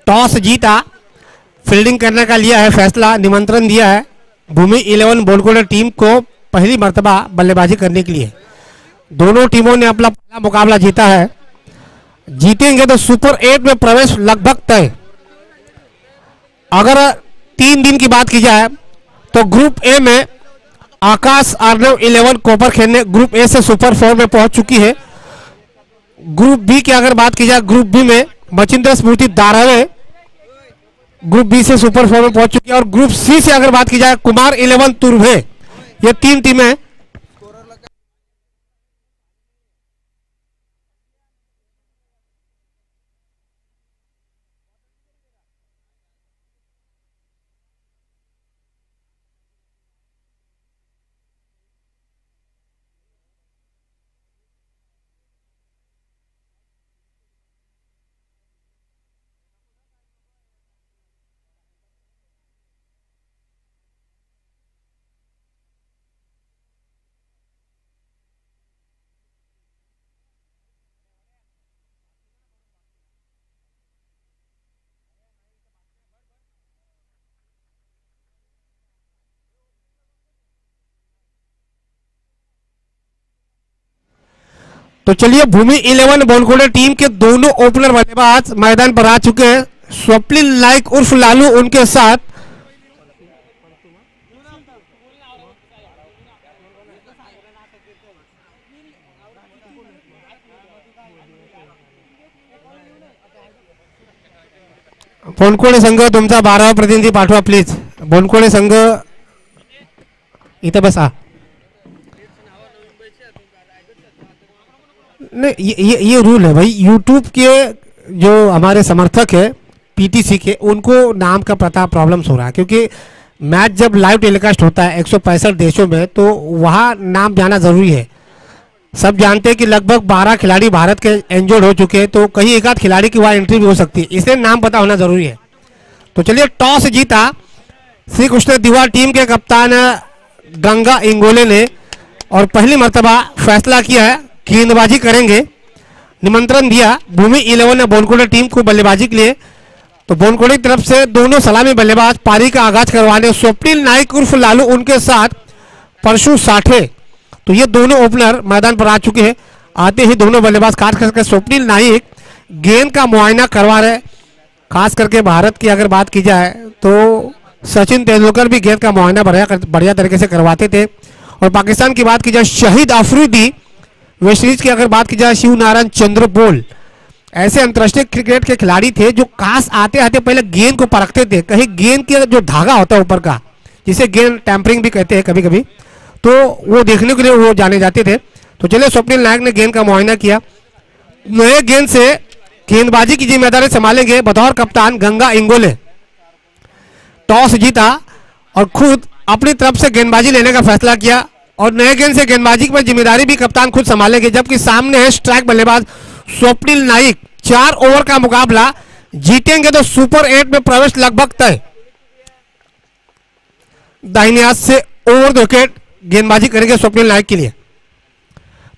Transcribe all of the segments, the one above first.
Toss जीता, fielding करने का लिया है फैसला, निमंत्रण दिया है भूमि 11 बोलकोड़े टीम को पहली मर्तबा बल्लेबाजी करने के लिए। दोनों टीमों ने अपना पहला मुकाबला जीता है, जीतेंगे तो सुपर 8 में प्रवेश लगभग तय। अगर 3 दिन की बात की जाए तो ग्रुप ए में आकाश अर्नव 11 कोपर खेलने ग्रुप ए से सुपर 4 में पहुंच चुकी है। ग्रुप बी की अगर बात की जाए, ग्रुप बी में मचिंद्र स्मृति धारावे ग्रुप बी से सुपर 4 में पहुंच चुकी है। और ग्रुप सी से अगर बात की जाए, कुमार 11 तुर्भे, ये 3 टीमें तो चलिए भूमि 11 बोलकोड़े टीम के दोनों ओपनर बल्लेबाज मैदान पर आ चुके हैं। स्वप्निल नाइक उर्फ लालू उनके साथ बोलकोड़े संघ तुमचा 12वा प्रतिनिधी पाठवा प्लीज। बोलकोड़े संघ इथं बसा। नहीं, ये रूल है भाई, यूट्यूब के जो हमारे समर्थक है पीटीसी के, उनको नाम का पता प्रॉब्लम्स हो रहा है, क्योंकि मैच जब लाइव टेलीकास्ट होता है 165 देशों में तो वहाँ नाम जाना जरूरी है। सब जानते हैं कि लगभग 12 खिलाड़ी भारत के इंजर्ड हो चुके हैं, तो कहीं एक आध खिलाड़ी की वहाँ एंट्री भी हो सकती है, इसलिए नाम पता होना जरूरी है। तो चलिए टॉस जीता श्री कृष्ण दीवार टीम के कप्तान गंगा इंगोले ने और पहली मर्तबा फैसला किया है गेंदबाजी करेंगे। निमंत्रण दिया भूमि 11 ने बोलकोड़े टीम को बल्लेबाजी के लिए। तो बोलकोड़े की तरफ से दोनों सलामी बल्लेबाज पारी का आगाज करवाने स्वप्निल नाइक उर्फ लालू उनके साथ परशु साठे, तो ये दोनों ओपनर मैदान पर आ चुके हैं। आते ही दोनों बल्लेबाज खास करके स्वप्निल नाइक गेंद का मुआयना करवा रहे। खास करके भारत की अगर बात की जाए तो सचिन तेंदुलकर भी गेंद का मुआयना बढ़िया तरीके से करवाते थे। और पाकिस्तान की बात की जाए शहीद अफरीदी, वेस्ट इंडीज की अगर बात की जाए शिव नारायण चंद्रपोल, ऐसे अंतर्राष्ट्रीय क्रिकेट के खिलाड़ी थे जो काश आते आते पहले गेंद को परखते थे, कहीं गेंद के जो धागा होता है ऊपर का, जिसे गेंद टैंपरिंग भी कहते हैं कभी कभी, तो वो देखने के लिए वो जाने जाते थे। तो चलिए स्वप्निल नायक ने गेंद का मुआयना किया। नए गेंद से गेंदबाजी की जिम्मेदारी संभालेंगे बतौर कप्तान गंगा इंगोले। टॉस जीता और खुद अपनी तरफ से गेंदबाजी लेने का फैसला किया और नए गेंद से गेंदबाजी की जिम्मेदारी भी कप्तान खुद संभालेंगे। जबकि सामने है स्ट्राइक बल्लेबाज स्वप्निल नाइक। 4 ओवर का मुकाबला, जीतेंगे तो सुपर 8 में प्रवेश लगभग तय। दाहिने हाथ से ओवर द विकेट गेंदबाजी करेंगे स्वप्निल नाइक के लिए।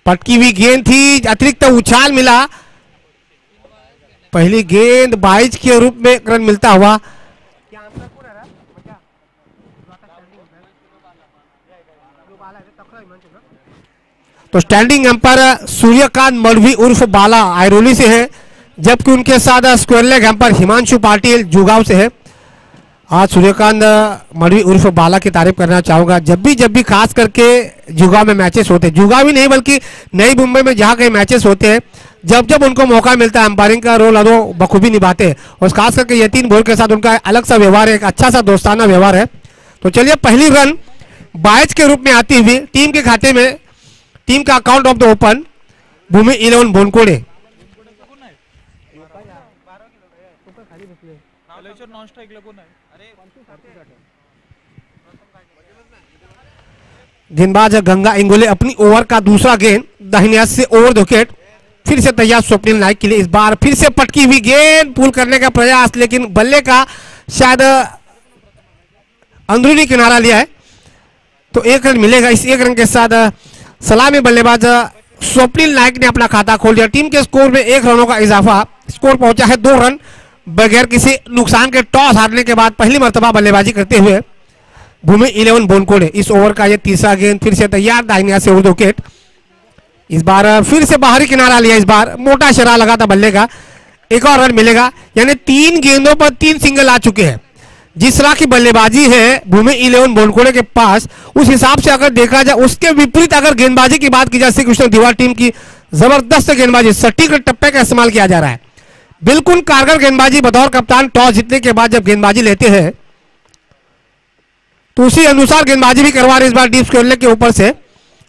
पटकी हुई गेंद थी, अतिरिक्त उछाल मिला, पहली गेंद 22 के रूप में रन मिलता हुआ। तो स्टैंडिंग अंपायर सूर्यकांत मलवी उर्फ बाला आयरोली से है, जबकि उनके साथ square leg umpire Himanshu Patil जुगांव से है। आज सूर्यकांत मलवी उर्फ बाला की तारीफ करना चाहूंगा। जब भी खास करके जुगांव में मैचेस होते हैं, जुगांव ही नहीं बल्कि नई मुंबई में जहां कहीं मैचेस होते हैं, जब उनको मौका मिलता है अंपायरिंग का रोल वो बखूबी निभाते हैं। और खास करके यतीन बोल के साथ उनका अलग सा व्यवहार है, एक अच्छा सा दोस्ताना व्यवहार है। तो चलिए पहली रन 22 के रूप में आती हुई टीम के खाते में, टीम का अकाउंट ऑफ द ओपन भूमि 11 बोनकोड़े। गेंदबाज गंगा इंगोले अपनी ओवर का दूसरा गेंद दाहिने हाथ से ओवर द विकेट, फिर से तैयार स्वप्निल नाइक के लिए। इस बार फिर से पटकी हुई गेंद, पुल करने का प्रयास, लेकिन बल्ले का शायद अंदरूनी किनारा लिया है, तो 1 रन मिलेगा। इस 1 रन के साथ सलामी बल्लेबाज स्वप्निल नाइक ने अपना खाता खोल दिया। टीम के स्कोर में 1 रनों का इजाफा, स्कोर पहुंचा है 2 रन। बगैर किसी नुकसान के टॉस हारने के बाद पहली मर्तबा बल्लेबाजी करते हुए भूमि 11 बोनकोड़े। इस ओवर का ये तीसरा गेंद फिर से तैयार, दाहिने से उर्द विकेट। इस बार फिर से बाहरी किनारा लिया, इस बार मोटा शरा लगा था बल्ले का, एक और रन मिलेगा। यानी 3 गेंदों पर 3 सिंगल आ चुके हैं। जिस तरह की बल्लेबाजी है भूमि 11 बोनकोड़े के पास, उस हिसाब से अगर देखा जाए, उसके विपरीत अगर गेंदबाजी की बात की जाए, श्री कृष्ण दीवार टीम की जबरदस्त गेंदबाजी, सटीक टप्पे का इस्तेमाल किया जा रहा है, बिल्कुल कारगर गेंदबाजी। बतौर कप्तान टॉस जीतने के बाद जब गेंदबाजी लेते हैं तो उसी अनुसार गेंदबाजी भी करवा रहे। इस बार डीप स्क्वायर के ऊपर से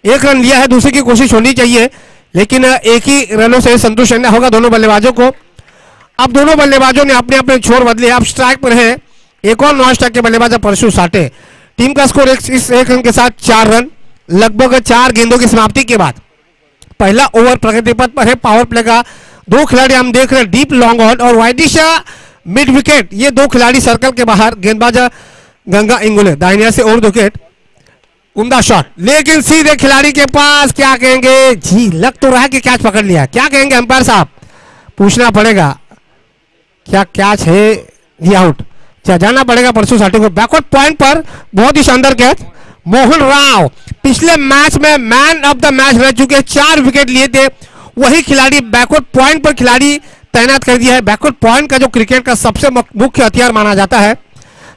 1 रन लिया है, दूसरे की कोशिश होनी चाहिए, लेकिन एक ही रनों से संतुष्ट रहना होगा दोनों बल्लेबाजों को। अब दोनों बल्लेबाजों ने अपने अपने छोर बदले, अब स्ट्राइक पर है एक और नॉन स्ट्राइक के बल्लेबाज परशु साटे। टीम का स्कोर इस 1 रन के साथ 4 रन, लगभग 4 गेंदों की समाप्ति के बाद। पहला ओवर प्रगति पथ पर है। पावर प्ले का 2 खिलाड़ी हम देख रहे हैं, डीप लॉन्ग ऑन और वाइडिश मिड विकेट। ये 2 खिलाड़ी सर्कल के बाहर। गेंदबाज गंगा इंगुले, दाहिने से और विकेट, उम्दा शॉट, लेकिन सीधे खिलाड़ी के पास। क्या कहेंगे जी, लग तो रहा है कि कैच पकड़ लिया, क्या कहेंगे अंपायर साहब, पूछना पड़ेगा क्या कैच है या आउट। जाना पड़ेगा परशु साटे को। बैकवर्ड पॉइंट पर बहुत ही शानदार कैच। मोहन राव पिछले मैच में मैन ऑफ द मैच रह चुके, 4 विकेट लिए थे, वही खिलाड़ी बैकवर्ड पॉइंट पर खिलाड़ी तैनात कर दिया है। बैकवर्ड पॉइंट का जो क्रिकेट का सबसे मुख्य हथियार माना जाता है,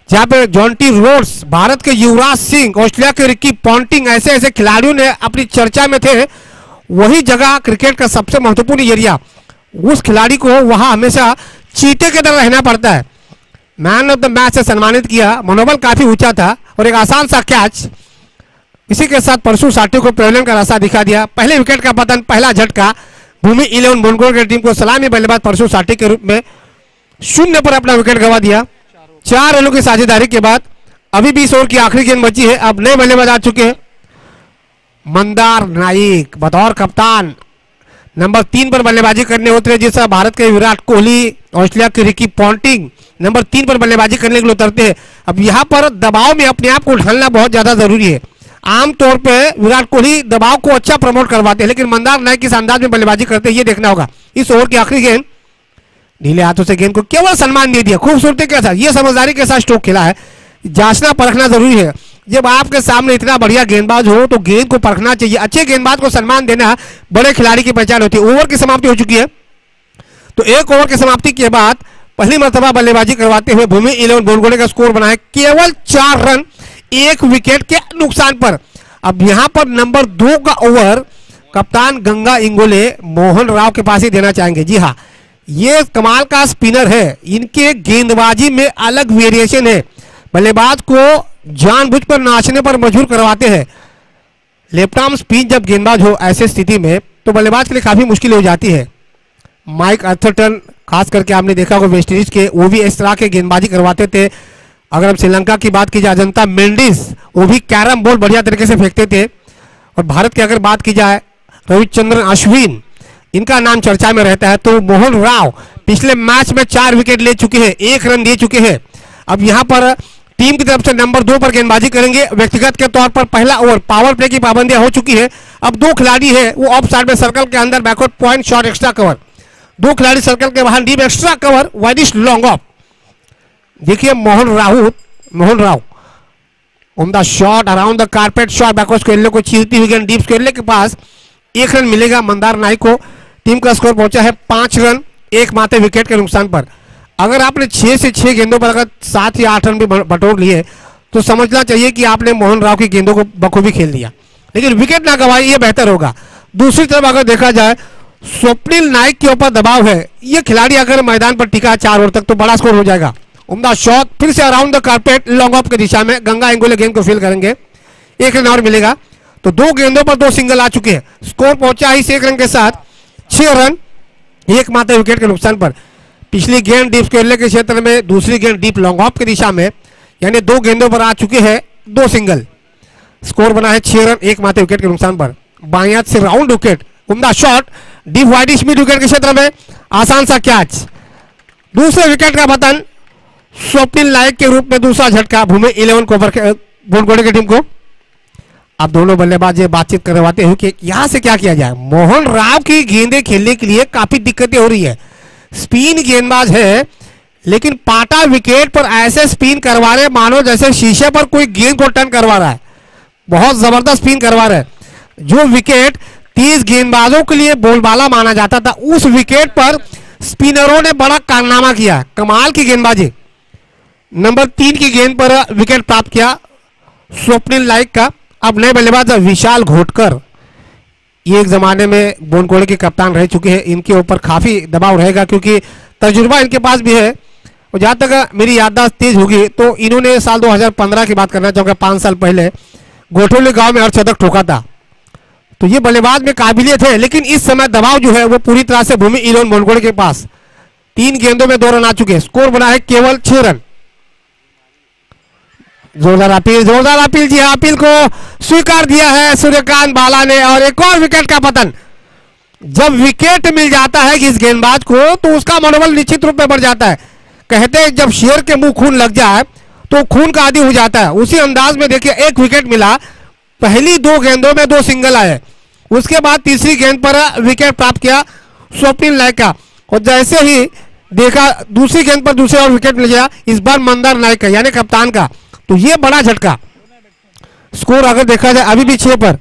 जहां पे जॉन्टी रोड्स, भारत के युवराज सिंह, ऑस्ट्रेलिया के रिकी पॉन्टिंग, ऐसे ऐसे खिलाड़ियों ने अपनी चर्चा में थे। वही जगह क्रिकेट का सबसे महत्वपूर्ण एरिया, उस खिलाड़ी को वहां हमेशा चीते की तरह रहना पड़ता है। मैन ऑफ द मैच से सम्मानित किया, मनोबल काफी ऊंचा था और एक आसान सा कैच। इसी के साथ परशु साटे को प्रेवलन का रास्ता दिखा दिया। पहले विकेट का पतन, पहला झटका भूमि 11 बोनकोड़े की टीम को। सलामी बल्लेबाज परशु साटे के रूप में 0 पर अपना विकेट गंवा दिया। 4 रनों की साझेदारी के बाद अभी 20 ओवर की आखिरी गेंद बची है। अब नए बल्लेबाज आ चुके हैं। मंदार नाइक बतौर कप्तान नंबर 3 पर बल्लेबाजी करने उतरे, जिस तरह भारत के विराट कोहली, ऑस्ट्रेलिया के रिकी पॉन्टिंग नंबर 3 पर बल्लेबाजी करने के लिए उतरते हैं। अब यहां पर दबाव में अपने आप को ढालना बहुत ज्यादा जरूरी है। आमतौर पे विराट कोहली दबाव को अच्छा प्रमोट करवाते हैं, लेकिन मंदार नाइक किस अंदाज में बल्लेबाजी करते हैं ये देखना होगा। इस ओवर की आखिरी गेंद ढीले हाथों से गेंद को केवल सम्मान दे दिया, खूबसूरती के साथ, ये समझदारी के साथ स्ट्रोक खेला है। जांचना परखना जरूरी है। जब आपके सामने इतना बढ़िया गेंदबाज हो तो गेंद को परखना चाहिए। अच्छे गेंदबाज को सम्मान देना बड़े खिलाड़ी की पहचान होती है। ओवर की समाप्ति हो चुकी है, तो 1 ओवर की समाप्ति के बाद पहली मर्तबा बल्लेबाजी करवाते हुए भूमि 11 बोनकोड़े का स्कोर बनाए केवल 4 रन, 1 विकेट के नुकसान पर। अब यहां पर नंबर 2 का ओवर कप्तान गंगा इंगोले मोहन राव के पास ही देना चाहेंगे। जी हाँ, ये कमाल का स्पिनर है, इनके गेंदबाजी में अलग वेरिएशन है, बल्लेबाज को जानबूझ पर नाचने पर मजबूर करवाते हैं। लेफ्ट आर्म स्पिन जब गेंदबाज हो ऐसे स्थिति में तो बल्लेबाज के लिए काफी मुश्किल हो जाती है। माइक अर्थरटन खास करके आपने देखा होगा वेस्ट इंडीज के, वो भी इस तरह के गेंदबाजी करवाते थे। अगर हम श्रीलंका की बात की जाए, अजंता मेंडिस, वो भी कैरम बोर्ड बढ़िया तरीके से फेंकते थे। और भारत की अगर बात की जाए, रविचंद्रन अश्विन, इनका नाम चर्चा में रहता है। तो मोहन राव पिछले मैच में 4 विकेट ले चुके हैं, 1 रन दे चुके हैं। अब यहां पर टीम की तरफ से नंबर 2 पर गेंदबाजी करेंगे। व्यक्तिगत के तौर पर पहला ओवर पावर प्ले की पाबंदियां हो चुकी है। अब 2 खिलाड़ी है, वो ऑफ साइड में सर्कल के अंदर, backward point, shot, extra cover. 2 खिलाड़ी सर्कल के बाहर, deep extra cover, widish long off. देखिए Mohan Rao on the shot, around the carpet shot, backward square को चीरती हुई गेंद डीप स्क्वेयर के पास। 1 रन मिलेगा मंदार नाइक को। टीम का स्कोर पहुंचा है 5 रन, 1 मात्र विकेट के नुकसान पर। अगर आपने 6 से 6 गेंदों पर अगर 7 या 8 रन भी बटोर लिए तो समझना चाहिए कि आपने मोहन राव की गेंदों को बखूबी खेल दिया, लेकिन विकेट ना गंवाए, ये बेहतर होगा। दूसरी तरफ अगर देखा जाए, स्वप्निल नाइक के ऊपर दबाव है। ये खिलाड़ी अगर मैदान पर टिका 4 ओवर तक तो बड़ा स्कोर हो जाएगा। उम्दा शॉट, फिर से around the carpet, long off की दिशा में गंगा इंगोले गेंद को फील करेंगे। 1 रन और मिलेगा, तो 2 गेंदों पर 2 सिंगल आ चुके हैं। स्कोर पहुंचा इस 1 रन के साथ 6 रन, 1 मात्र विकेट के नुकसान पर। पिछली गेंद डीप स्क्वेयर के क्षेत्र में, दूसरी गेंद डीप लॉन्ग ऑफ की दिशा में, यानी 2 गेंदों पर आ चुके हैं 2 सिंगल। स्कोर बना है 6 रन, 1 मात्र विकेट के नुकसान पर। बाएं हाथ से राउंड विकेट, उम्दा shot, deep widish mid wicket के क्षेत्र में, आसान सा कैच। दूसरे विकेट का पतन, स्वप्निल नाइक के रूप में दूसरा झटका भूमि 11 बोनकोड़े की टीम को। अब दोनों बल्लेबाज बातचीत करवाते हैं कि यहां से क्या किया जाए। मोहन राव की गेंदें खेलने के लिए काफी दिक्कतें हो रही है। स्पिन गेंदबाज है, लेकिन पाटा विकेट पर ऐसे स्पिन करवा रहे मानो जैसे शीशे पर कोई गेंद को टर्न करवा रहा है। बहुत जबरदस्त स्पिन करवा रहे हैं। जो विकेट 30 गेंदबाजों के लिए बोलबाला माना जाता था, उस विकेट पर स्पिनरों ने बड़ा कारनामा किया। कमाल की गेंदबाजी। नंबर 3 की गेंद पर विकेट प्राप्त किया स्वप्निल नाइक का। अब नए बल्लेबाज विशाल घोटकर, ये एक जमाने में बोनकोड़े के कप्तान रह चुके हैं। इनके ऊपर काफी दबाव रहेगा क्योंकि तजुर्बा इनके पास भी है। और जहां तक मेरी याददाश्त तेज होगी तो इन्होंने साल 2015 की बात करना चाहूंगा, 5 साल पहले गोठोली गांव में अर्धशतक ठोका था। तो ये बल्लेबाज में काबिलियत है, लेकिन इस समय दबाव जो है वो पूरी तरह से भूमि इलेवन बोनकोड़े के पास। 3 गेंदों में 2 रन आ चुके, स्कोर बना है केवल 6 रन। जोरदार अपील जी हाँ, अपील को स्वीकार दिया है सूर्यकांत बाला ने और एक और विकेट का पतन। जब विकेट मिल जाता है इस गेंदबाज को तो उसका मनोबल निश्चित रूप में बढ़ जाता है। कहते हैं जब शेर के मुंह खून लग जाए तो खून का आदी हो जाता है। उसी अंदाज में देखिए, एक विकेट मिला, पहली 2 गेंदों में 2 सिंगल आए, उसके बाद तीसरी गेंद पर विकेट प्राप्त किया स्वप्निल नाइक का। और जैसे ही देखा दूसरी गेंद पर दूसरे और विकेट मिल गया, इस बार मंदार नाइक का यानी कप्तान का। तो ये बड़ा झटका। स्कोर अगर देखा जाए अभी भी 6 पर।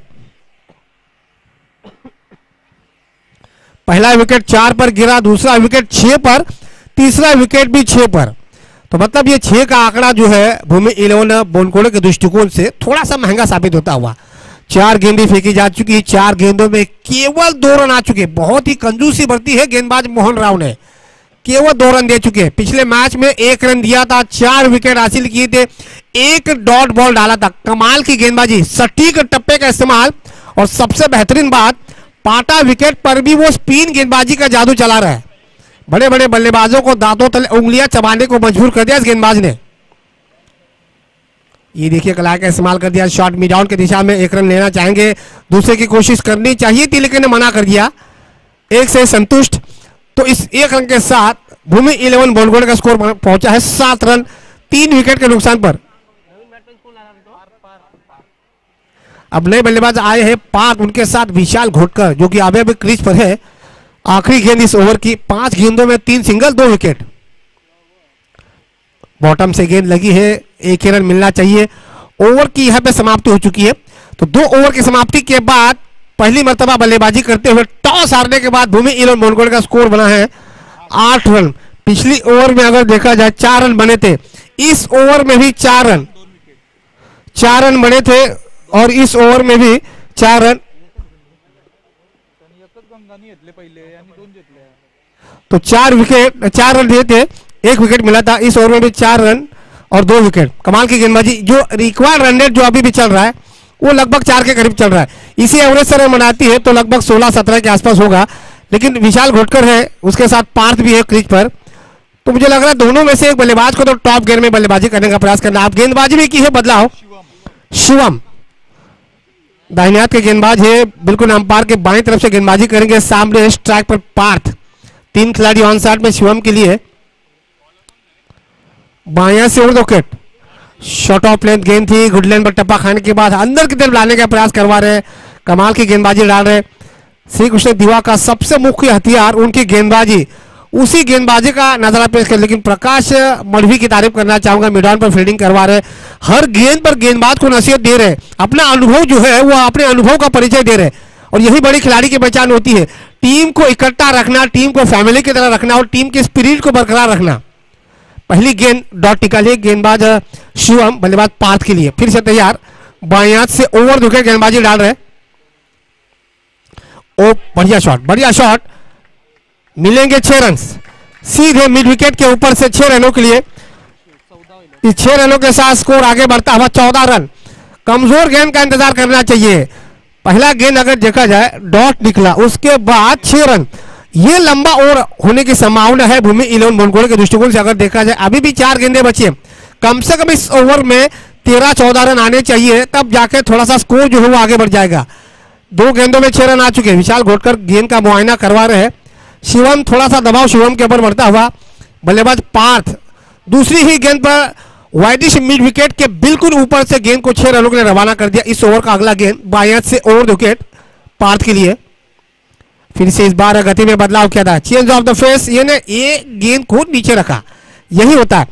पहला विकेट 4 पर गिरा, दूसरा विकेट 6 पर, तीसरा विकेट भी 6 पर। तो मतलब ये 6 का आंकड़ा जो है भूमि इलेवन बोनकोड़े के दृष्टिकोण से थोड़ा सा महंगा साबित होता हुआ। 4 गेंदें फेंकी जा चुकी, 4 गेंदों में केवल 2 रन आ चुके। बहुत ही कंजूसी बरती है गेंदबाज मोहन राव ने, केवल 2 रन दे चुके। पिछले मैच में 1 रन दिया था, 4 विकेट हासिल किए थे, 1 डॉट बॉल डाला था। कमाल की गेंदबाजी, सटीक टप्पे का इस्तेमाल, और सबसे बेहतरीन बात, पाटा विकेट पर भी वो स्पिन गेंदबाजी का जादू चला रहा है। बड़े बड़े बल्लेबाजों को दांतों तले उंगलियां चबाने को मजबूर कर दिया इस गेंदबाज ने। ये देखिए कला का इस्तेमाल कर दिया, शॉट मिड डाउन की दिशा में 1 रन लेना चाहेंगे, दूसरे की कोशिश करनी चाहिए थी लेकिन मना कर दिया। 1 से संतुष्ट। तो इस 1 रन के साथ भूमि इलेवन बोनकोड़े का स्कोर पहुंचा है 7 रन 3 विकेट के नुकसान पर। अब नए बल्लेबाज आए हैं पाक, उनके साथ विशाल घोटकर जो कि अभी क्रीज पर है। आखिरी गेंद इस ओवर की, 5 गेंदों में 3 सिंगल 2 विकेट। बॉटम से गेंद लगी है, 1 ही रन मिलना चाहिए। ओवर की यहां पे समाप्ति हो चुकी है। तो 2 ओवर की समाप्ति के बाद पहली मर्तबा बल्लेबाजी करते हुए टॉस हारने के बाद भूमि इलेवन बोनकोड़े का स्कोर बना है 8 रन। पिछली ओवर में अगर देखा जाए 4 रन बने थे, इस ओवर में भी 4 रन बने थे और इस ओवर में भी 4 रन। तो 4 रन दिए थे, 1 विकेट मिला था। इस ओवर में भी 4 रन और 2 विकेट। कमाल की गेंदबाजी। जो रिक्वायर्ड रन रेट जो अभी भी चल रहा है वो लगभग 4 के करीब चल रहा है। इसी एवरेज से रन बनाती है तो लगभग 16-17 के आसपास होगा। लेकिन विशाल घोटकर है, उसके साथ पार्थ भी है क्रीज पर। तो मुझे लग रहा है दोनों में से एक बल्लेबाज को तो टॉप गेयर में बल्लेबाजी करने का प्रयास करना। आप गेंदबाजी भी की है बदलाव। शिवम दाहिने हाथ के गेंदबाज है, बिल्कुल अंपायर के बाईं तरफ से गेंदबाजी करेंगे। सामने स्ट्राइक पर पार्थ। 3 खिलाड़ी ऑन साइड में शिवम के लिए। बायां से उड़ विकेट, शॉर्ट ऑफ लेंथ गेंद थी, गुड लेंथ पर टप्पा खाने के बाद अंदर की तरफ लाने का प्रयास करवा रहे हैं। कमाल की गेंदबाजी डाल रहे। श्री कृष्ण दिवा का सबसे मुख्य हथियार उनकी गेंदबाजी, उसी गेंदबाजी का नजारा पेश कर। लेकिन प्रकाश मढ़वी की तारीफ करना चाहूंगा, मिडॉन पर फील्डिंग करवा रहे, हर गेंद पर गेंदबाज को नसीहत दे रहे, अपना अनुभव जो है वो अपने अनुभव का परिचय दे रहे। और यही बड़ी खिलाड़ी की पहचान होती है, टीम को इकट्ठा रखना, टीम को फैमिली की तरह रखना और टीम के स्पिरिट को बरकरार रखना। पहली गेंद डॉट टिका लिए गेंदबाज शिवम, बल्लेबाज पार्थ के लिए फिर से तैयार। बाएं हाथ से ओवर विकेट गेंदबाजी डाल रहे। ओ बढ़िया शॉट। मिलेंगे 6 रन सीधे मिड विकेट के ऊपर से 6 रनों के लिए। इस 6 रनों के साथ स्कोर आगे बढ़ता हुआ 14 रन। कमजोर गेंद का इंतजार करना चाहिए। पहला गेंद अगर देखा जाए डॉट निकला, उसके बाद 6 रन। ये लंबा ओवर होने की संभावना है भूमि इलेवन बोनकोड़े के दृष्टिकोण से। अगर देखा जाए अभी भी 4 गेंदें बची है, कम से कम इस ओवर में 13-14 रन आने चाहिए, तब जाके थोड़ा सा स्कोर जो है वो आगे बढ़ जाएगा। 2 गेंदों में 6 रन आ चुके हैं। विशाल घोटकर गेंद का मुआयना करवा रहे हैं। शिवम, थोड़ा सा दबाव शिवम के ऊपर बढ़ता हुआ। बल्लेबाज पार्थ दूसरी ही गेंद पर वाइडिश मिड विकेट के बिल्कुल ऊपर से गेंद को 6 रनों के लिए रवाना कर दिया। इस ओवर का अगला गेंद बाएं से ओवर विकेट पार्थ के लिए। फिर से इस बार गति में बदलाव किया था, चेंज ऑफ द फेस। ये गेंद को नीचे रखा, यही होता है,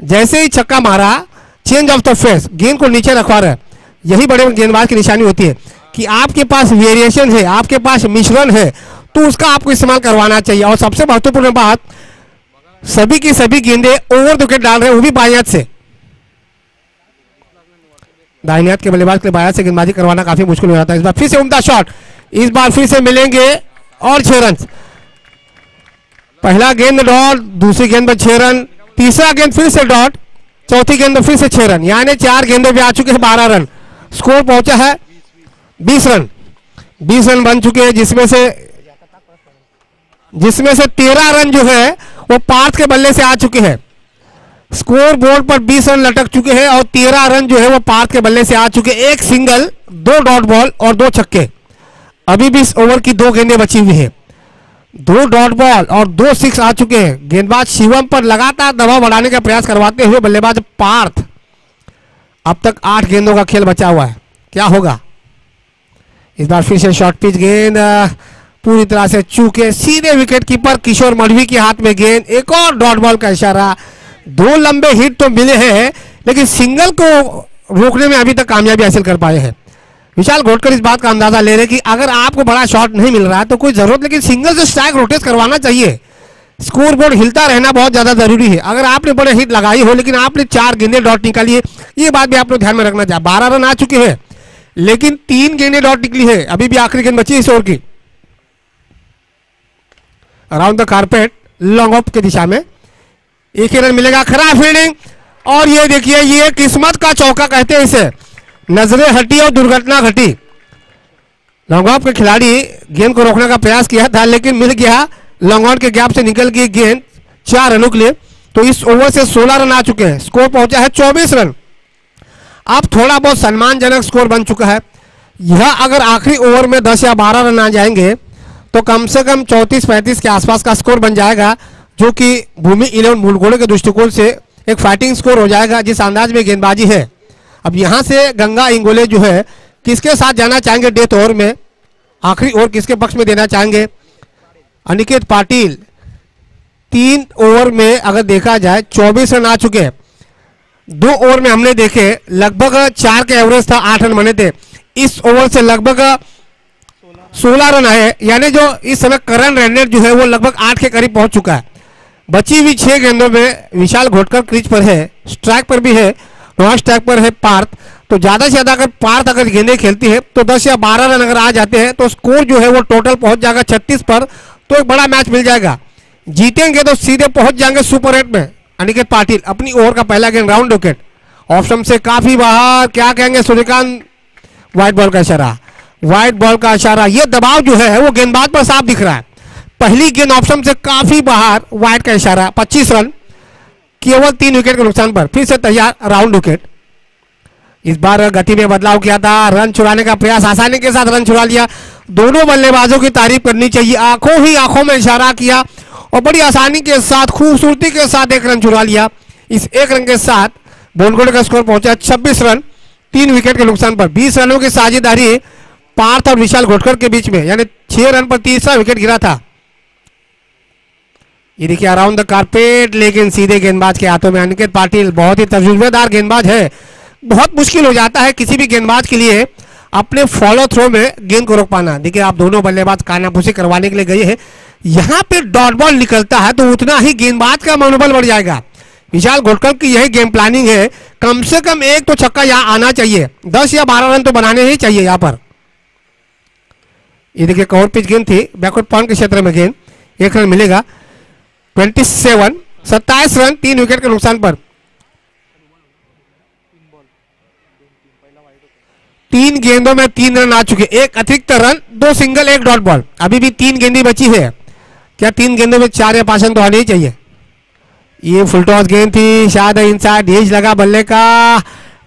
जैसे ही छक्का मारा चेंज ऑफ द फेस, गेंद को नीचे रखवा रहे, यही बड़े गेंदबाज की निशानी होती है कि आपके पास वेरिएशन है, आपके पास मिश्रण है, तो उसका आपको इस्तेमाल करवाना चाहिए। और सबसे महत्वपूर्ण बात, सभी की सभी गेंदें ओवर द विकेट डाल रहे हैं, वो भी बाएं हाथ से। दाहिने हाथ के बल्लेबाज के लिए बाएं हाथ से गेंदबाजी करवाना काफी मुश्किल हो जाता है। इस बार फिर से उम्दा शॉट, इस बार फिर से मिलेंगे और 6 रन। पहला गेंद डॉट, दूसरी गेंद पर 6 रन, तीसरा गेंद फिर से डॉट, चौथी गेंद पर फिर से 6 रन, यानी 4 गेंदों पे आ चुके हैं 12 रन। स्कोर पहुंचा है 20 रन। 20 रन बन चुके हैं, जिसमें से 13 रन जो है वो पार्थ के बल्ले से आ चुके हैं। स्कोर बोर्ड पर 20 रन लटक चुके हैं और 13 रन जो है वो पार्थ के बल्ले से आ चुके हैं। 1 सिंगल, 2 डॉट बॉल और 2 छक्के। अभी भी इस ओवर की 2 गेंदें बची हुई है, 2 डॉट बॉल और 2 6 आ चुके हैं। गेंदबाज शिवम पर लगातार दबाव बढ़ाने का प्रयास करवाते हुए बल्लेबाज पार्थ। अब तक 8 गेंदों का खेल बचा हुआ है, क्या होगा? इस बार फिर से शॉर्ट पिच गेंद पूरी तरह से चूके सीधे विकेट कीपर किशोर मडवी के हाथ में गेंद। एक और डॉट बॉल का इशारा। 2 लंबे हिट तो मिले हैं, लेकिन सिंगल को रोकने में अभी तक कामयाबी हासिल कर पाए हैं। विशाल घोटकर इस बात का अंदाजा ले रहे कि अगर आपको बड़ा शॉट नहीं मिल रहा है तो कोई जरूरत, लेकिन सिंगल से स्ट्राइक रोटेट करवाना चाहिए। स्कोर बोर्ड हिलता रहना बहुत ज्यादा जरूरी है। अगर आपने बड़े हिट लगाई हो लेकिन आपने 4 गेंदें डॉट निकाली है, ये बात भी आपको ध्यान में रखना चाहिए। 12 रन आ चुके हैं, लेकिन 3 गेंदें डॉट निकली है। अभी भी आखिरी गेंद बची है इस ओवर की। Around the carpet, long off की दिशा में 1 ही रन मिलेगा। खराब फील्डिंग, और ये देखिए, ये किस्मत का चौका कहते हैं इसे। नजरें हटी और दुर्घटना घटी। लॉन्ग ऑफ के खिलाड़ी गेंद को रोकने का प्रयास किया था, लेकिन मिल गया। लॉन्ग ऑन के गैप से निकल गई गेंद 4 रनों के लिए। तो इस ओवर से 16 रन आ चुके हैं। स्कोर पहुंचा है 24 रन। अब थोड़ा बहुत सम्मानजनक स्कोर बन चुका है। यह अगर आखिरी ओवर में 10 या 12 रन आ जाएंगे तो कम से कम 34-35 के आसपास का स्कोर बन जाएगा, जो कि भूमि 11 मूलगोड़े के दृष्टिकोण से एक फाइटिंग स्कोर हो जाएगा, जिस अंदाज में गेंदबाजी है। अब यहां से गंगा इंगोले जो है किसके साथ जाना चाहेंगे डेथ ओवर में? आखिरी ओवर किसके पक्ष में देना चाहेंगे? अनिकेत पाटिल। 3 ओवर में अगर देखा जाए 24 रन आ चुके हैं। 2 ओवर में हमने देखे लगभग 4 के एवरेज था, 8 रन बने थे। इस ओवर से लगभग 16 रन आए, यानी जो इस समय करंट रन रेट जो है वो लगभग 8 के करीब पहुंच चुका है। बची हुई 6 गेंदों में विशाल घोटकर क्रीज पर है, स्ट्राइक पर भी है, नॉन स्ट्राइक पर है पार्थ। तो ज्यादा से ज्यादा अगर पार्थ अगर गेंदें खेलती है तो 10 या 12 रन अगर आ जाते हैं तो स्कोर जो है वो टोटल पहुंच जाएगा 36 पर। तो एक बड़ा मैच मिल जाएगा। जीतेंगे तो सीधे पहुंच जाएंगे सुपर 8 में। अनिकेत पाटिल अपनी ओवर का पहला गेंद राउंड विकेट, ऑप्शन से काफी बाहर। क्या कहेंगे सूर्यकांत? व्हाइट बॉल का इशारा, व्हाइट बॉल का इशारा। ये दबाव जो है वो गेंदबाज पर साफ दिख रहा है। पहली गेंद ऑप्शन से काफी बाहर, व्हाइट का इशारा। 25 रन केवल 3 विकेट के नुकसान पर। फिर से तैयार राउंड विकेट। इस बार गति में बदलाव किया था, रन चुराने का प्रयास, आसानी के साथ रन चुरा लिया। दोनों बल्लेबाजों की तारीफ करनी चाहिए। आंखों ही आंखों में इशारा किया और बड़ी आसानी के साथ, खूबसूरती के साथ 1 रन चुरा लिया। इस 1 रन के साथ बोनगोड़े का स्कोर पहुंचा 26 रन 3 विकेट के नुकसान पर। 20 रनों की साझेदारी पार्थ और विशाल घोटकर के बीच में, यानी 6 रन पर तीसरा विकेट गिरा था। ये देखिए अराउंड द कारपेट, लेकिन सीधे गेंदबाज के हाथों में। अनिकेत पाटिल बहुत ही तजुर्बेदार गेंदबाज है। बहुत मुश्किल हो जाता है किसी भी गेंदबाज के लिए अपने फॉलो थ्रो में गेंद को रोक पाना। देखिए आप दोनों बल्लेबाज कानाफूसी करवाने के लिए गए हैं। यहां पे डॉट बॉल निकलता है तो उतना ही गेंदबाज का मनोबल बढ़ जाएगा। विशाल घोटकर की यही गेम प्लानिंग है। कम से कम 1 तो छक्का यहां आना चाहिए, 10 या 12 रन तो बनाने ही चाहिए यहां पर। ये देखिए कवर पिच गेंद थी, बैकवर्ड पॉइंट के क्षेत्र में गेंद। 1 रन मिलेगा। 27 रन 3 विकेट के नुकसान पर। 3 गेंदों में 3 रन आ चुके, 1 अतिरिक्त रन, 2 सिंगल, 1 डॉट बॉल। अभी भी 3 गेंदें बची है। क्या 3 गेंदों में 4 या 5 रन तो आने ही चाहिए। ये फुल टॉस गेंद थी, शायद इनसाइड एज लगा बल्ले का।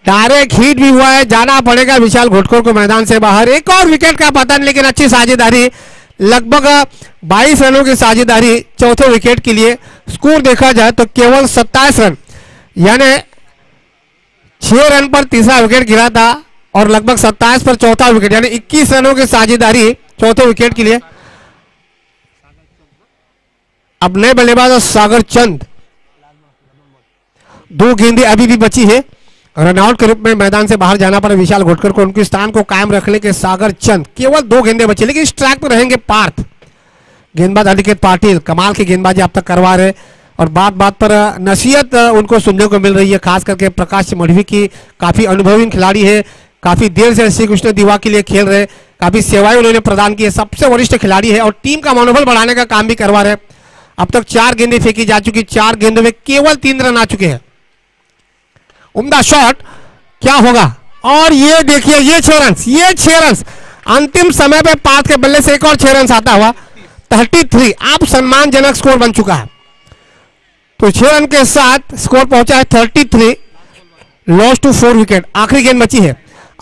डायरेक्ट हिट भी हुआ है, जाना पड़ेगा विशाल घोटकर को मैदान से बाहर। एक और विकेट का पतन, लेकिन अच्छी साझेदारी, लगभग 22 रनों की साझेदारी चौथे विकेट के लिए। स्कोर देखा जाए तो केवल 27 रन, यानी 6 रन पर तीसरा विकेट गिरा था और लगभग 27 पर चौथा विकेट, यानी 21 रनों की साझेदारी चौथे विकेट के लिए। अब नए बल्लेबाज सागर चंद 2 गेंदें अभी भी बची है। रनआउट के रूप में मैदान से बाहर जाना पड़ा विशाल घोटकर को। उनके स्थान को कायम रखने के सागर चंद, केवल 2 गेंदें बची, लेकिन स्ट्राइक पर रहेंगे पार्थ। गेंदबाज अनिकेत पाटिल कमाल की गेंदबाजी अब तक करवा रहे और बात बात पर नसीहत उनको सुनने को मिल रही है, खास करके प्रकाश मढ़वी की। काफी अनुभवी खिलाड़ी है, काफी देर से श्री कृष्ण दिवा के लिए खेल रहे, काफी सेवाएं उन्होंने प्रदान की है, सबसे वरिष्ठ खिलाड़ी है और टीम का मनोबल बढ़ाने का काम भी करवा रहे। अब तक 4 गेंदें फेंकी जा चुकी, 4 गेंदों में केवल 3 रन आ चुके हैं। उम्दा शॉट, क्या होगा? और ये देखिए, ये 6 रन, ये 6 रन अंतिम समय पे पार्थ के बल्ले से एक और 6 रन आता हुआ 33। अब सम्मानजनक स्कोर बन चुका है। तो 6 रन के साथ स्कोर पहुंचा है 33, लॉस टू 4 विकेट। आखिरी गेंद बची है,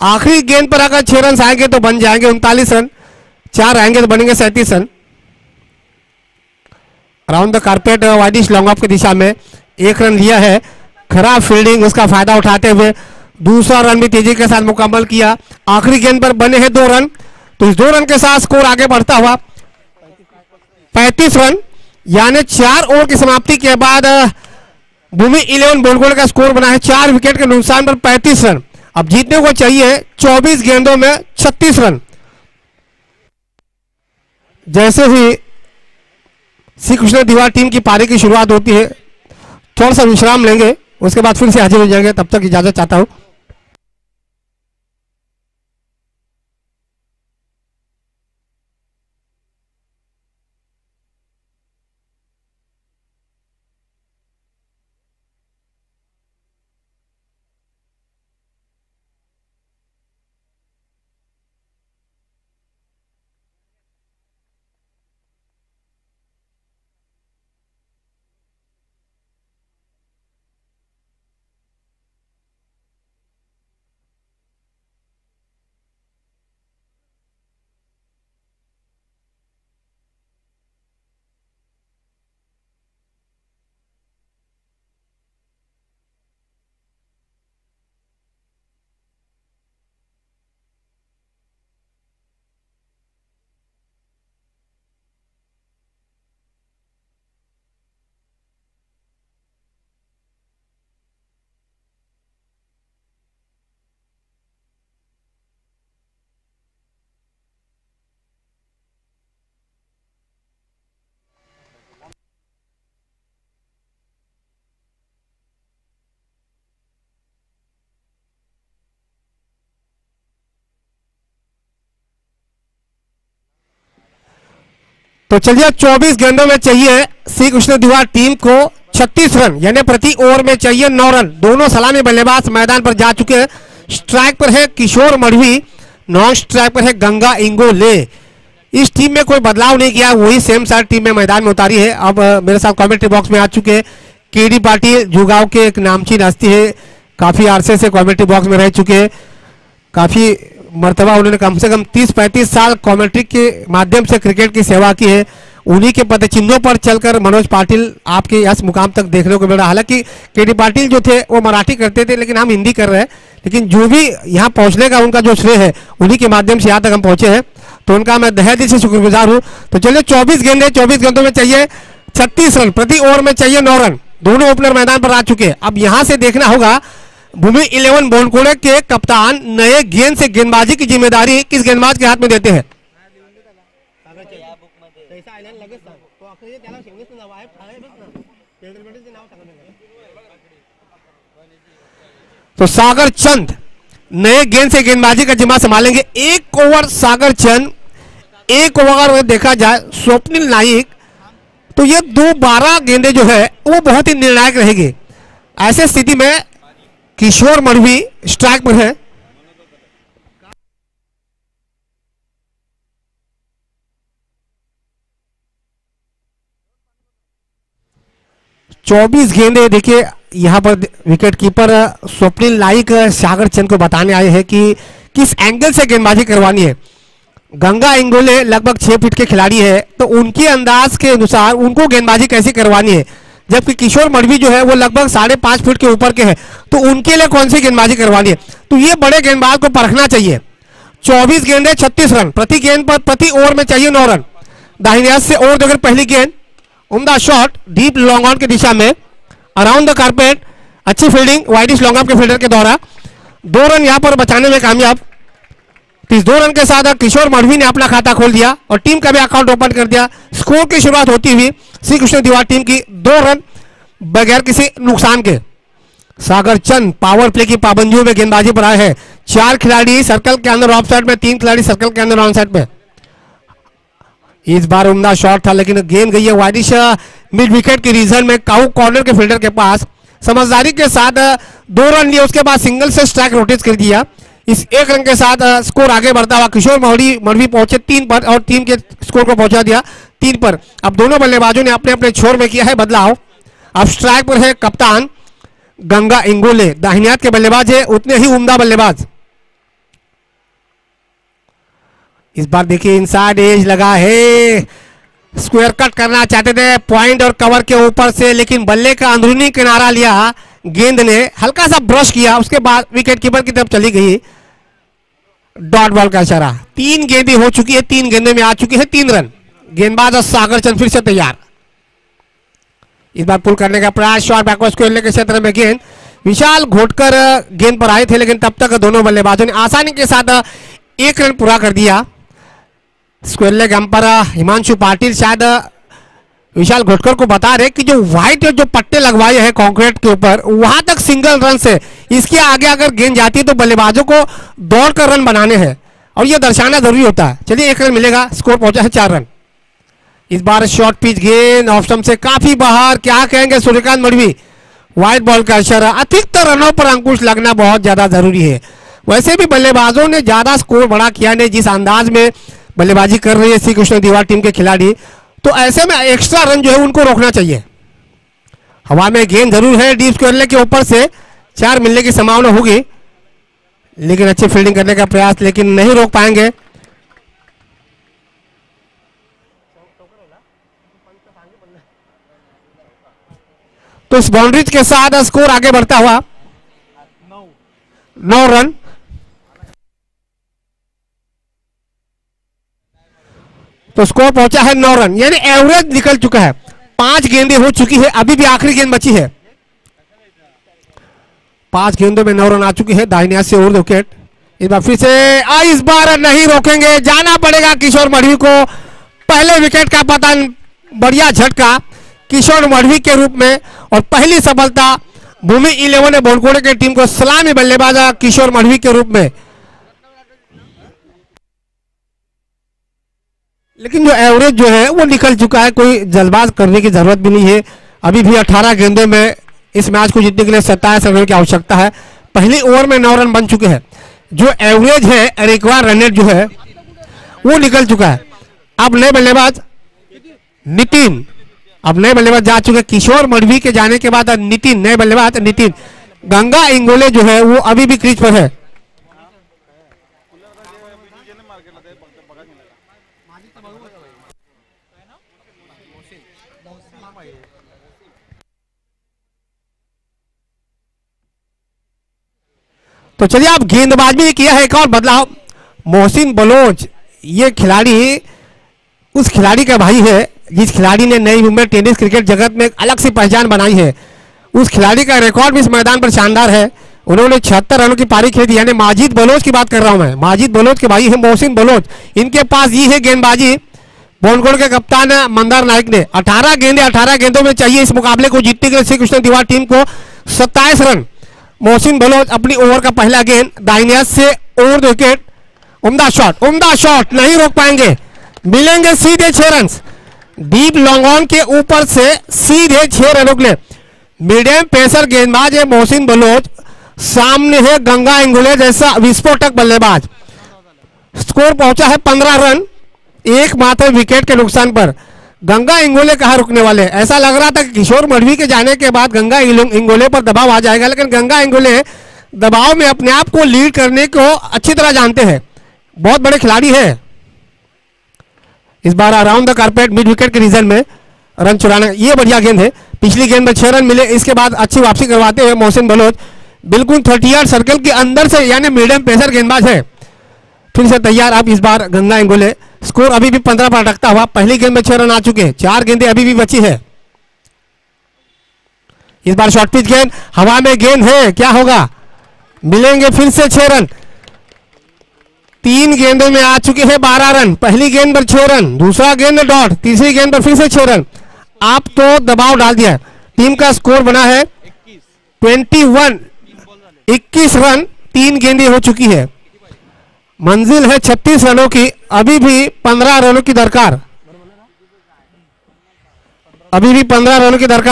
आखिरी गेंद पर अगर 6 रन आएंगे तो बन जाएंगे 39 रन, 4 आएंगे तो बनेंगे 37 run. Around the carpet widish long of की दिशा में 1 रन लिया है, खराब फील्डिंग, उसका फायदा उठाते हुए दूसरा रन भी तेजी के साथ मुकम्मल किया। आखिरी गेंद पर बने हैं 2 रन, तो इस 2 रन के साथ स्कोर आगे बढ़ता हुआ 35 रन, यानी 4 ओवर की समाप्ति के बाद भूमि 11 बोलगोल का स्कोर बना है 4 विकेट के नुकसान पर 35 रन। अब जीतने को चाहिए 24 गेंदों में 36 रन। जैसे ही श्री कृष्ण दिवा टीम की पारी की शुरुआत होती है, थोड़ा सा विश्राम लेंगे, उसके बाद फिर से हाजिर हो जाएंगे। तब तक इजाजत चाहता हूं। तो चलिए, 24 गेंदों में चाहिए श्री कृष्ण दिवा टीम को 36 रन, यानी प्रति ओवर में चाहिए 9 रन। दोनों सलामी बल्लेबाज मैदान पर जा चुके हैं। स्ट्राइक पर है किशोर मढ़वी, नॉन स्ट्राइक पर है गंगा इंगोले। इस टीम में कोई बदलाव नहीं किया, वही सेम साइड टीम में मैदान में उतारी है। अब मेरे साथ कमेंट्री बॉक्स में आ चुके हैं केडी पाटिल, जुगांव के एक नामचीन हस्ती है, काफी अरसे से कमेंट्री बॉक्स में रह चुके हैं। काफी मर्तबा उन्होंने कम से कम 30-35 साल कमेंट्री के माध्यम से क्रिकेट की सेवा की है। उन्हीं के पदचिन्हों पर चलकर मनोज पाटिल आपके इस मुकाम तक देखने को मिल रहा। हालांकि केडी पाटिल जो थे वो मराठी करते थे, लेकिन हम हिंदी कर रहे हैं। लेकिन जो भी यहाँ पहुंचने का उनका जो श्रेय है, उन्हीं के माध्यम से यहाँ तक हम पहुंचे हैं, तो उनका मैं तहे दिल से शुक्रगुजार हूँ। तो चलिए, 24 गेंदे, 24 गेंदों में चाहिए 36 रन, प्रति ओवर में चाहिए 9 रन। दोनों ओपनर मैदान पर आ चुके हैं। अब यहाँ से देखना होगा भूमि 11 बोलकोड़े के कप्तान नए गेंद से गेंदबाजी की जिम्मेदारी किस गेंदबाज के हाथ में देते हैं। तो सागर चंद नए गेंद से गेंदबाजी का जिम्मा संभालेंगे। 1 ओवर सागर चंद, 1 ओवर देखा जाए स्वप्निल नाइक, तो ये 12 गेंदें जो है वो बहुत ही निर्णायक रहेगी। ऐसे स्थिति में किशोर मढ़वी स्ट्राइक पर है। चौबीस गेंदे, देखिए यहां पर विकेट कीपर स्वप्निल नाइक सागर चंद को बताने आए हैं कि किस एंगल से गेंदबाजी करवानी है। गंगा इंगोले लगभग 6 फीट के खिलाड़ी है, तो उनके अंदाज के अनुसार उनको गेंदबाजी कैसे करवानी है, जबकि किशोर मढ़वी जो है वो लगभग 5.5 फीट के ऊपर के हैं, तो उनके लिए कौन सी गेंदबाजी करवानी है। तो ये बड़े गेंदबाज को परखना चाहिए। 24 गेंदे 36 रन, प्रति गेंद पर प्रति ओवर में चाहिए 9 रन। दाहिने हाथ से ओवर देकर पहली गेंद, उम्दा शॉट डीप लॉन्ग ऑन की दिशा में, अराउंड द कारपेट अच्छी फील्डिंग वाइडिश लॉन्ग ऑफ के फील्डर के द्वारा, 2 रन यहां पर बचाने में कामयाब। तो इस 2 रन के साथ किशोर मढ़वी ने अपना खाता खोल दिया और टीम का भी अकाउंट ओपन कर दिया। स्कोर की शुरुआत होती हुई श्री कृष्ण दीवार टीम की 2 रन बगैर किसी नुकसान के। सागर चंद पावर प्ले की पाबंदियों में गेंदबाजी पर आए हैं। 4 खिलाड़ी सर्कल के अंदर ऑफ साइड में, 3 खिलाड़ी सर्कल के अंदर ऑन साइड में। इस बार उम्दा शॉट था लेकिन गेंद गई है वाइडिश मिड विकेट की रीजन में, काउ कॉर्नर के फील्डर के पास। समझदारी के साथ 2 रन लिए, उसके बाद सिंगल से स्ट्राइक रोटेट कर दिया। इस 1 रन के साथ स्कोर आगे बढ़ता हुआ किशोर मढ़वी पहुंचे 3 पर और टीम के स्कोर को पहुंचा दिया 3 पर। अब दोनों बल्लेबाजों ने अपने अपने छोर में किया है बदलाव। अब स्ट्राइक पर है कप्तान गंगा इंगोले, दाहिनी हाथ के बल्लेबाज है, उतने ही उम्दा बल्लेबाज। इस बार देखिए इनसाइड एज लगा है, स्क्वायर कट करना चाहते थे पॉइंट और कवर के ऊपर से, लेकिन बल्ले का अंदरूनी किनारा लिया गेंद ने, हल्का सा ब्रश किया, उसके बाद विकेट कीपर की तरफ चली गई। डॉट बॉल का इशारा। 3 गेंदें हो चुकी है, 3 गेंदों में आ चुकी है 3 रन। गेंदबाज और सागर चंद फिर से तैयार। इस बार पुल करने का प्रयास, शॉट बैकवर्ड स्क्वायर के क्षेत्र में गेंद, विशाल घोटकर गेंद पर आए थे लेकिन तब तक दोनों बल्लेबाजों ने आसानी के साथ 1 रन पूरा कर दिया। Square leg umpire Himanshu Patil शायद विशाल घोटकर को बता रहे कि जो व्हाइट जो पट्टे लगवाए हैं कंक्रीट के ऊपर, वहां तक सिंगल रन से, इसके आगे अगर गेंद जाती है तो बल्लेबाजों को दौड़कर रन बनाने हैं और यह दर्शाना जरूरी होता है। चलिए 1 रन मिलेगा, स्कोर पहुंचा है 4 रन। इस बार शॉर्ट पिच गेंद ऑफ स्टंप से काफी बाहर, क्या कहेंगे सूर्यकांत मढ़वी। व्हाइट बॉल का इशारा। अधिकतर रनों पर अंकुश लगना बहुत ज्यादा जरूरी है। वैसे भी बल्लेबाजों ने ज्यादा स्कोर बड़ा किया नहीं, जिस अंदाज में बल्लेबाजी कर रही है श्री कृष्ण दीवार टीम के खिलाड़ी, तो ऐसे में एक्स्ट्रा रन जो है उनको रोकना चाहिए। हवा में गेंद जरूर है, डीप स्क्वायर लेग के ऊपर से 4 मिलने की संभावना होगी, लेकिन अच्छी फील्डिंग करने का प्रयास, लेकिन नहीं रोक पाएंगे। तो इस बाउंड्रीज के साथ स्कोर आगे बढ़ता हुआ 9 रन। तो स्कोर पहुंचा है 9 रन, यानी एवरेज निकल चुका है। 5 गेंदें हो चुकी है, अभी भी आखिरी गेंद बची है। 5 गेंदों में 9 रन आ चुके हैं। दाहिने हाथ से ओवर विकेट। इस बार फिर से इस बार नहीं रोकेंगे, जाना पड़ेगा किशोर मढ़वी को। पहले विकेट का पतन, बढ़िया झटका किशोर मढ़वी के रूप में और पहली सफलता भूमि 11 बोनकोड़े की टीम को सलामी बल्लेबाज किशोर मढ़वी के रूप में। लेकिन जो एवरेज जो है वो निकल चुका है, कोई जल्दबाज करने की जरूरत भी नहीं है। अभी भी 18 गेंदों में इस मैच को जीतने के लिए 27 रनों की आवश्यकता है। पहली ओवर में 9 रन बन चुके हैं। जो एवरेज है रिक्वायर्ड रन रेट जो है वो निकल चुका है। अब नए बल्लेबाज नितिन, अब नए बल्लेबाज जा चुके। किशोर मढ़वी के जाने के बाद नितिन, नए बल्लेबाज नितिन। गंगा इंगोले जो है वो अभी भी क्रीज पर है। तो चलिए आप गेंदबाज भी किया है एक और बदलाव। मोहसिन बलोच, ये खिलाड़ी उस खिलाड़ी का भाई है जिस खिलाड़ी ने नई मुंबई टेनिस क्रिकेट जगत में एक अलग सी पहचान बनाई है। उस खिलाड़ी का रिकॉर्ड भी इस मैदान पर शानदार है। उन्होंने 76 रनों की पारी खेली, यानी माजिद बलोच की बात कर रहा हूं मैं। माजिद बलोच के भाई है मोहसिन बलोच। इनके पास ये है गेंदबाजी। बोनकोड़ के कप्तान मंदार नाइक ने 18 गेंदों में चाहिए इस मुकाबले को जीतने के लिए श्री कृष्ण दीवार टीम को 27 रन। मोहसिन बलोच अपनी ओवर का पहला गेंद दाहिने हाथ से ओवर द विकेट। उम्दा शॉट नहीं रोक पाएंगे, मिलेंगे सीधे 6 रन। डीप लॉन्ग ऑन के ऊपर से सीधे 6 रनों के लिए। मीडियम पेसर गेंदबाज है मोहसिन बलोच, सामने है गंगा इंगोले जैसा विस्फोटक बल्लेबाज। स्कोर पहुंचा है 15 रन, एक मात्र विकेट के नुकसान पर। गंगा इंगोले कहां रुकने वाले? ऐसा लग रहा था कि किशोर मढ़वी के जाने के बाद गंगा इंगोले पर दबाव आ जाएगा, लेकिन गंगा इंगोले दबाव में अपने आप को लीड करने को अच्छी तरह जानते हैं। बहुत बड़े खिलाड़ी हैं। इस बार around the carpet mid wicket के रीजन में रन चुराना, ये बढ़िया गेंद है। पिछली गेंद में 6 रन मिले, इसके बाद अच्छी वापसी करवाते हुए मोहसिन बलोच बिल्कुल 30 यार्ड सर्कल के अंदर से, यानी मीडियम पेसर गेंदबाज है, फिर से तैयार। अब इस बार गंगा इंगोले। स्कोर अभी भी 15 पर अटकता हुआ। पहली गेंद में 6 रन आ चुके हैं, 4 गेंदें अभी भी बची है। इस बार शॉर्ट पिच गेंद, हवा में गेंद है, क्या होगा, मिलेंगे फिर से 6 रन। 3 गेंदों में आ चुके हैं 12 रन। पहली गेंद पर 6 रन, दूसरा गेंद डॉट, तीसरी गेंद पर फिर से 6 रन। आप तो दबाव डाल दिया। टीम का स्कोर बना है 21 रन। 3 गेंदें हो चुकी है। मंजिल है 36 रनों की। अभी भी 15 रनों की दरकार,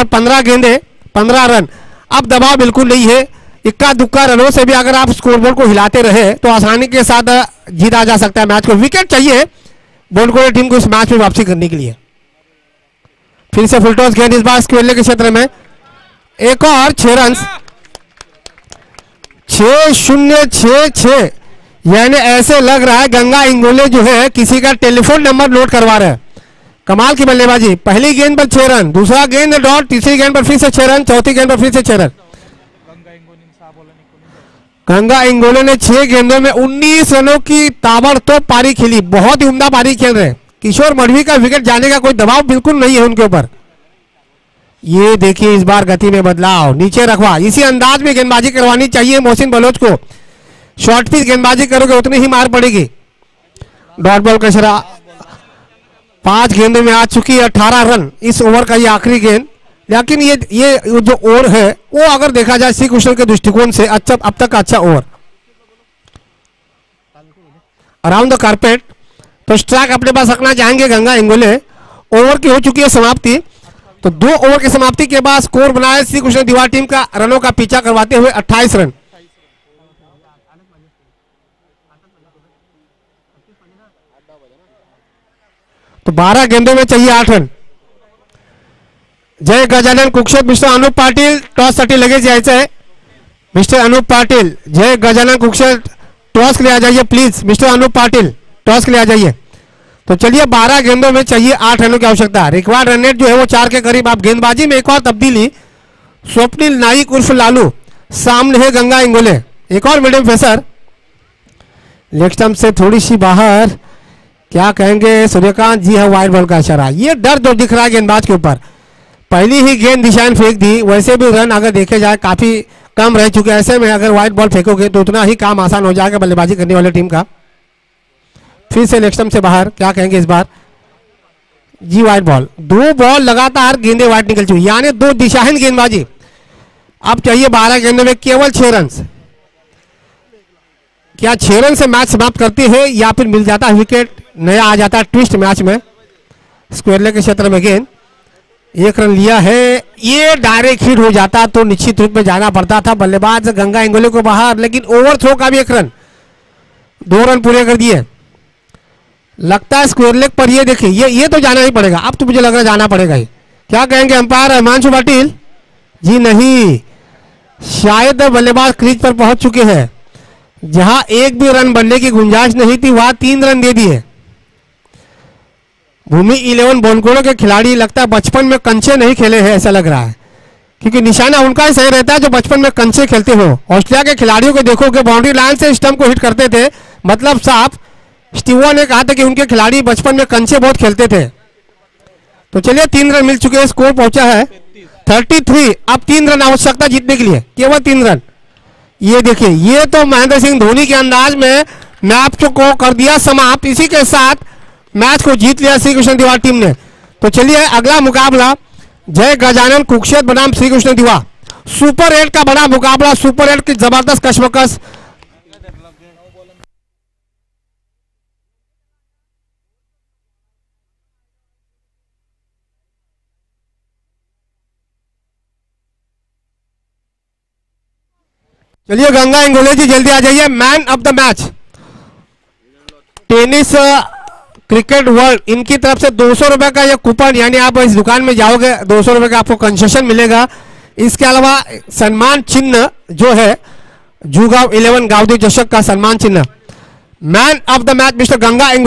15 गेंदे 15 रन। अब दबाव बिल्कुल नहीं है। इक्का दुक्का रनों से भी अगर आप स्कोरबोर्ड को हिलाते रहे तो आसानी के साथ जीता जा सकता है मैच को। विकेट चाहिए बोनकोड़े टीम को इस मैच में वापसी करने के लिए। फिर से फुल टॉस गेंद, इस बार स्क्वेयर के क्षेत्र में एक और 6 रन। 6-0-6-6, यानी ऐसे लग रहा है गंगा इंगोले जो है किसी का टेलीफोन नंबर नोट करवा रहे हैं। कमाल की बल्लेबाजी। पहली गेंद पर 6 रन, दूसरा गेंद डॉट, तीसरी गेंद पर फिर से 6 रन, चौथी गेंद पर फिर से 6 रन। गंगा इंगोले ने 6 गेंदों में 19 रनों की ताबड़तोड़ पारी खेली। बहुत ही उम्दा पारी खेल रहे हैं। किशोर मढ़वी का विकेट जाने का कोई दबाव बिल्कुल नहीं है उनके ऊपर। ये देखिए इस बार गति में बदलाव, नीचे रखवा। इसी अंदाज में गेंदबाजी करवानी चाहिए मोहसिन बलोच को। शॉर्ट पिच गेंदबाजी करोगे उतनी ही मार पड़ेगी। डॉट बॉल का इशारा। 5 गेंदों में आ चुकी है 18 रन। इस ओवर का ये आखिरी गेंद। लेकिन ये जो ओवर है वो अगर देखा जाए श्री कृष्ण के दृष्टिकोण से अच्छा, अब तक का अच्छा ओवर। अराउंड द कारपेट तो स्ट्राइक अपने पास रखना चाहेंगे गंगा इंगोले। ओवर की हो चुकी है समाप्ति। तो 2 ओवर की समाप्ति के बाद स्कोर बनाया श्री कृष्ण दीवार टीम का रनों का पीछा करवाते हुए 28 रन। तो 12 गेंदों में चाहिए 8 रन। जय गजानन कुक्षेत्र मिस्टर अनूप पाटिल टॉस साठी लगेच जायचं है। मिस्टर अनूप पाटिल, जय गजानन कुक्षेत्र टॉस के लिए आ जाइए please. Mister Anup Patil toss के लिए आ जाइए। तो चलिए 12 गेंदों में चाहिए 8 रनों की आवश्यकता। रिक्वायर्ड रन रेट जो है वो 4 के करीब। आप गेंदबाजी में एक और तब्दीली, स्वप्निल नाइक उर्फ लालू सामने है गंगा इंगोले। एक और मीडियम फेसर लेग स्टंप से थोड़ी सी बाहर, क्या कहेंगे सूर्यकांत जी है, वाइड बॉल का इशारा। ये डर जो दिख रहा है गेंदबाज के ऊपर। पहली ही गेंद दिशाएं फेंक दी। वैसे भी रन अगर देखे जाए काफी कम रह चुके। ऐसे में अगर वाइड बॉल फेंकोगे तो उतना ही काम आसान हो जाएगा बल्लेबाजी करने वाले टीम का। फिर से लेग स्टंप से बाहर, क्या कहेंगे इस बार जी, वाइड बॉल। 2 बॉल लगातार गेंदे वाइड निकल चुकी, यानी 2 दिशाहीन गेंदबाजी। अब चाहिए 12 गेंदों में केवल 6 रन। क्या 6 रन से मैच समाप्त करते हैं या फिर मिल जाता है विकेट, नया आ जाता है ट्विस्ट मैच में। स्क्वेयर के क्षेत्र में गेंद, 1 रन लिया है। ये डायरेक्ट हिट हो जाता तो निश्चित रूप में जाना पड़ता था बल्लेबाज गंगा इंगोले को बाहर। लेकिन ओवर थ्रो का भी 1 रन, 2 रन पूरे कर दिए। लगता है स्क्वेयर लेग पर ये देखिए ये तो जाना ही पड़ेगा। अब तो मुझे लग रहा है जाना पड़ेगा ही। क्या कहेंगे अंपायर हिमांशु पाटिल जी? नहीं, शायद बल्लेबाज क्रीज पर पहुंच चुके हैं। जहां एक भी रन बनने की गुंजाइश नहीं थी वहां 3 रन दे दिए। भूमि 11 बोनकोड़े के खिलाड़ी लगता है बचपन में कंचे नहीं खेले हैं, ऐसा लग रहा है। क्योंकि निशाना उनका ही सही रहता है जो बचपन में कंचे खेलते हो। ऑस्ट्रेलिया के खिलाड़ियों को देखोगे बाउंड्री लाइन से स्टंप को हिट करते थे। मतलब साफ स्टीवा ने कहा था कि उनके खिलाड़ी बचपन में कंचे बहुत खेलते थे। तो चलिए 3 रन मिल चुके हैं। स्कोर पहुंचा है 33। अब 3 रन आवश्यकता जीतने के लिए, केवल 3 रन। ये देखिए, ये तो महेंद्र सिंह धोनी के अंदाज में मैच को कर दिया समाप्त। इसी के साथ मैच को जीत लिया श्री कृष्ण दीवार टीम ने। तो चलिए अगला मुकाबला जय गजानन कुक्षेत्र बनाम श्री कृष्ण दीवा। सुपर 8 का बड़ा मुकाबला, सुपर 8 की जबरदस्त कशमकश। चलिए गंगा इंगोले जी जल्दी आ जाइए। Man of the match tennis cricket world, इनकी तरफ से 200 रुपए का ये कूपन, यानी आप इस दुकान में जाओगे 200 रुपए का आपको कंसेशन मिलेगा। इसके अलावा सम्मान चिन्ह जो है जुगाव 11 गावदी चषक का सम्मान चिन्ह। Man of the match mister Ganga Ingole.